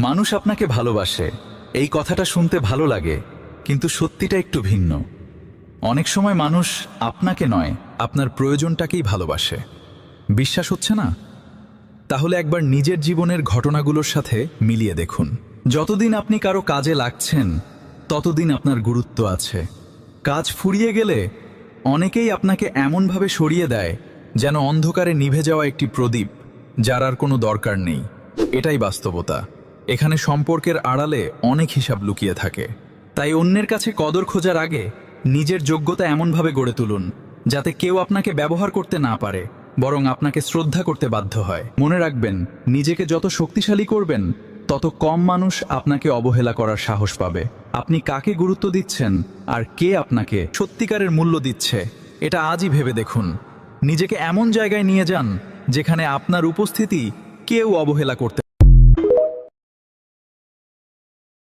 মানুষ আপনাকে ভালোবাসে, এই কথাটা শুনতে ভালো লাগে, কিন্তু সত্যিটা একটু ভিন্ন। অনেক সময় মানুষ আপনাকে নয়, আপনার প্রয়োজনটাকেই ভালোবাসে। বিশ্বাস হচ্ছে না? তাহলে একবার নিজের জীবনের ঘটনাগুলোর সাথে মিলিয়ে দেখুন। যতদিন আপনি কারো কাজে লাগছেন, ততদিন আপনার গুরুত্ব আছে। কাজ ফুরিয়ে গেলে অনেকেই আপনাকে এমনভাবে সরিয়ে দেয় যেন অন্ধকারে নিভে যাওয়া একটি প্রদীপ, যার আর কোনো দরকার নেই। এটাই বাস্তবতা। এখানে সম্পর্কের আড়ালে অনেক হিসাব লুকিয়ে থাকে। তাই অন্যের কাছে কদর খোঁজার আগে নিজের যোগ্যতা এমনভাবে গড়ে তুলুন যাতে কেউ আপনাকে ব্যবহার করতে না পারে, বরং আপনাকে শ্রদ্ধা করতে বাধ্য হয়। মনে রাখবেন, নিজেকে যত শক্তিশালী করবেন, তত কম মানুষ আপনাকে অবহেলা করার সাহস পাবে। আপনি কাকে গুরুত্ব দিচ্ছেন আর কে আপনাকে সত্যিকারের মূল্য দিচ্ছে, এটা আজই ভেবে দেখুন। নিজেকে এমন জায়গায় নিয়ে যান যেখানে আপনার উপস্থিতি কেউ অবহেলা করতে